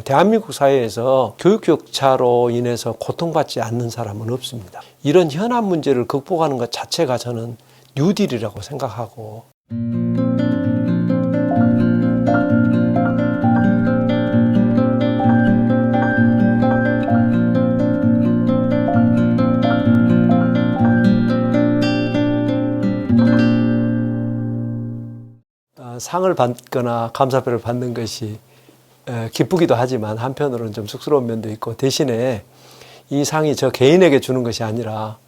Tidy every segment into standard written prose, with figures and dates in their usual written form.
대한민국 사회에서 교육 격차로 인해서 고통받지 않는 사람은 없습니다. 이런 현안 문제를 극복하는 것 자체가 저는 뉴딜이라고 생각하고, 상을 받거나 감사표를 받는 것이 기쁘기도 하지만 한편으로는 좀 쑥스러운 면도 있고, 대신에 이 상이 저 개인에게 주는 것이 아니라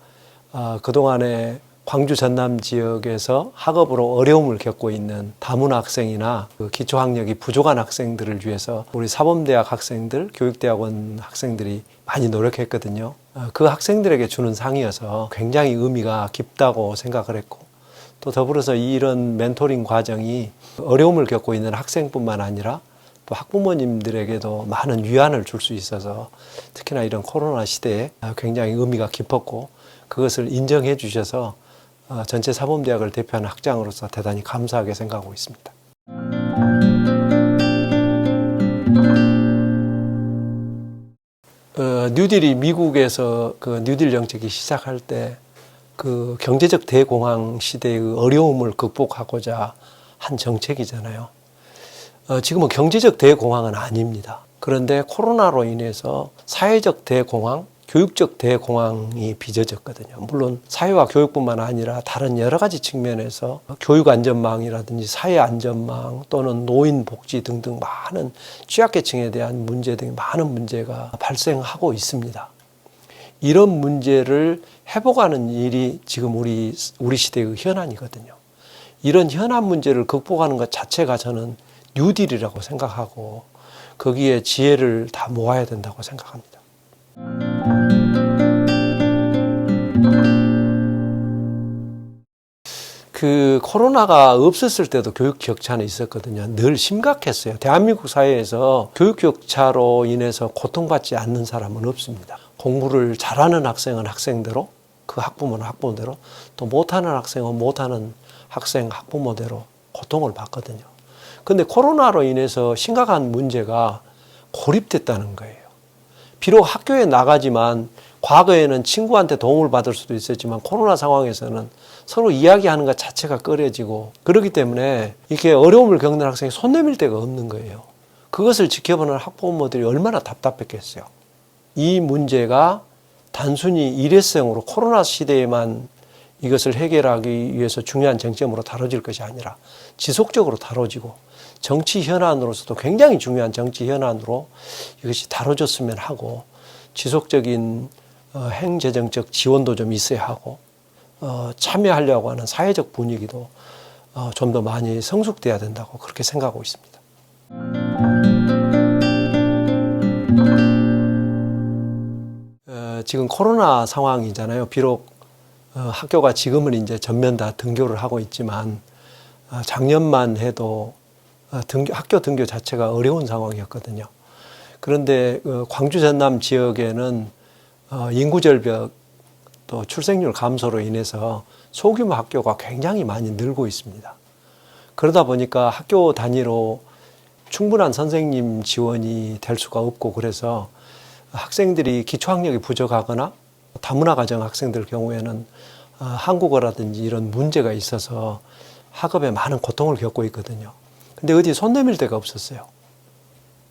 그동안에 광주 전남 지역에서 학업으로 어려움을 겪고 있는 다문화 학생이나 기초학력이 부족한 학생들을 위해서 우리 사범대학 학생들, 교육대학원 학생들이 많이 노력했거든요. 그 학생들에게 주는 상이어서 굉장히 의미가 깊다고 생각을 했고, 또 더불어서 이런 멘토링 과정이 어려움을 겪고 있는 학생뿐만 아니라 또 학부모님들에게도 많은 위안을 줄 수 있어서 특히나 이런 코로나 시대에 굉장히 의미가 깊었고, 그것을 인정해 주셔서 전체 사범대학을 대표하는 학장으로서 대단히 감사하게 생각하고 있습니다. 뉴딜이 미국에서 그 뉴딜 정책이 시작할 때 그 경제적 대공황 시대의 어려움을 극복하고자 한 정책이잖아요. 지금은 경제적 대공황은 아닙니다. 그런데 코로나로 인해서 사회적 대공황, 교육적 대공황이 빚어졌거든요. 물론 사회와 교육뿐만 아니라 다른 여러 가지 측면에서 교육 안전망이라든지 사회 안전망 또는 노인 복지 등등 많은 취약계층에 대한 문제 등 많은 문제가 발생하고 있습니다. 이런 문제를 회복하는 일이 지금 우리 시대의 현안이거든요. 이런 현안 문제를 극복하는 것 자체가 저는 뉴딜이라고 생각하고, 거기에 지혜를 다 모아야 된다고 생각합니다. 그 코로나가 없었을 때도 교육 격차는 있었거든요. 늘 심각했어요. 대한민국 사회에서 교육 격차로 인해서 고통받지 않는 사람은 없습니다. 공부를 잘하는 학생은 학생대로, 그 학부모는 학부모대로, 또 못하는 학생은 못하는 학생 학부모대로 고통을 받거든요. 근데 코로나로 인해서 심각한 문제가 고립됐다는 거예요. 비록 학교에 나가지만 과거에는 친구한테 도움을 받을 수도 있었지만 코로나 상황에서는 서로 이야기하는 것 자체가 꺼려지고, 그렇기 때문에 이렇게 어려움을 겪는 학생이 손 내밀 데가 없는 거예요. 그것을 지켜보는 학부모들이 얼마나 답답했겠어요. 이 문제가 단순히 일회성으로 코로나 시대에만 이것을 해결하기 위해서 중요한 쟁점으로 다뤄질 것이 아니라 지속적으로 다뤄지고, 정치 현안으로서도 굉장히 중요한 정치 현안으로 이것이 다뤄졌으면 하고, 지속적인 행재정적 지원도 좀 있어야 하고, 참여하려고 하는 사회적 분위기도 좀 더 많이 성숙돼야 된다고 그렇게 생각하고 있습니다. 지금 코로나 상황이잖아요. 비록 학교가 지금은 이제 전면 다 등교를 하고 있지만 작년만 해도 학교 등교 자체가 어려운 상황이었거든요. 그런데 광주 전남 지역에는 인구 절벽 또 출생률 감소로 인해서 소규모 학교가 굉장히 많이 늘고 있습니다. 그러다 보니까 학교 단위로 충분한 선생님 지원이 될 수가 없고, 그래서 학생들이 기초학력이 부족하거나 다문화 가정 학생들 경우에는 한국어라든지 이런 문제가 있어서 학업에 많은 고통을 겪고 있거든요. 근데 어디 손 내밀 데가 없었어요.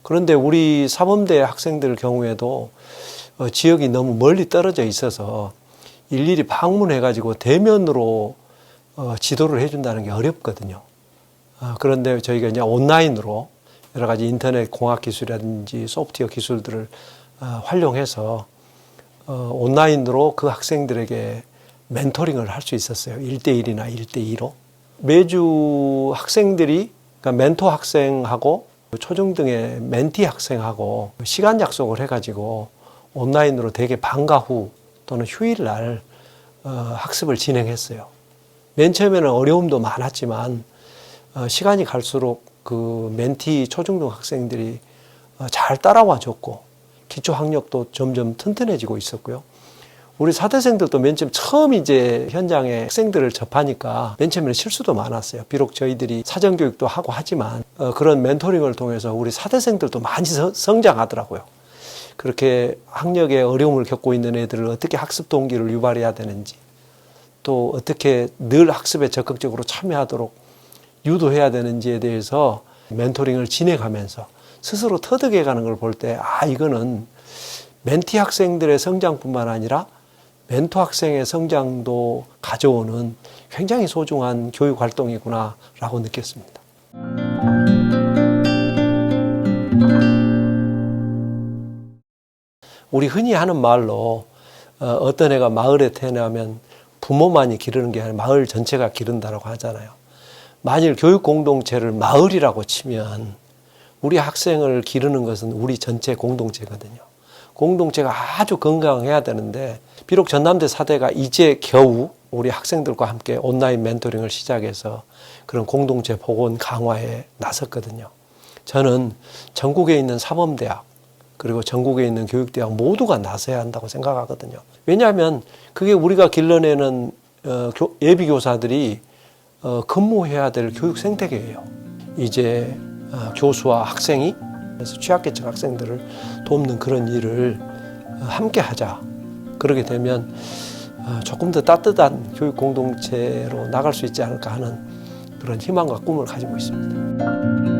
그런데 우리 사범대 학생들 경우에도 지역이 너무 멀리 떨어져 있어서 일일이 방문해가지고 대면으로 지도를 해준다는 게 어렵거든요. 그런데 저희가 이제 온라인으로 여러 가지 인터넷 공학 기술이라든지 소프트웨어 기술들을 활용해서 온라인으로 그 학생들에게 멘토링을 할 수 있었어요. 1대1이나 1대2로. 매주 학생들이, 그러니까 멘토 학생하고 초중등의 멘티 학생하고 시간 약속을 해가지고 온라인으로 대개 방과 후 또는 휴일날 학습을 진행했어요. 맨 처음에는 어려움도 많았지만 시간이 갈수록 그 멘티 초중등 학생들이 잘 따라와 줬고 기초 학력도 점점 튼튼해지고 있었고요. 우리 사대생들도 맨 처음 이제 현장에 학생들을 접하니까 맨 처음에는 실수도 많았어요. 비록 저희들이 사전교육도 하고 하지만 그런 멘토링을 통해서 우리 사대생들도 많이 성장하더라고요. 그렇게 학력에 어려움을 겪고 있는 애들을 어떻게 학습 동기를 유발해야 되는지, 또 어떻게 늘 학습에 적극적으로 참여하도록 유도해야 되는지에 대해서 멘토링을 진행하면서 스스로 터득해가는 걸 볼 때, 이거는 멘티 학생들의 성장뿐만 아니라 멘토 학생의 성장도 가져오는 굉장히 소중한 교육 활동이구나라고 느꼈습니다. 우리 흔히 하는 말로 어떤 애가 마을에 태어나면 부모만이 기르는 게 아니라 마을 전체가 기른다고 하잖아요. 만일 교육 공동체를 마을이라고 치면 우리 학생을 기르는 것은 우리 전체 공동체거든요. 공동체가 아주 건강해야 되는데, 비록 전남대 사대가 이제 겨우 우리 학생들과 함께 온라인 멘토링을 시작해서 그런 공동체 복원 강화에 나섰거든요. 저는 전국에 있는 사범대학 그리고 전국에 있는 교육대학 모두가 나서야 한다고 생각하거든요. 왜냐하면 그게 우리가 길러내는 예비교사들이 근무해야 될 교육 생태계예요. 이제 교수와 학생이 그래서 취약계층 학생들을 돕는 그런 일을 함께 하자. 그러게 되면 조금 더 따뜻한 교육 공동체로 나갈 수 있지 않을까 하는 그런 희망과 꿈을 가지고 있습니다.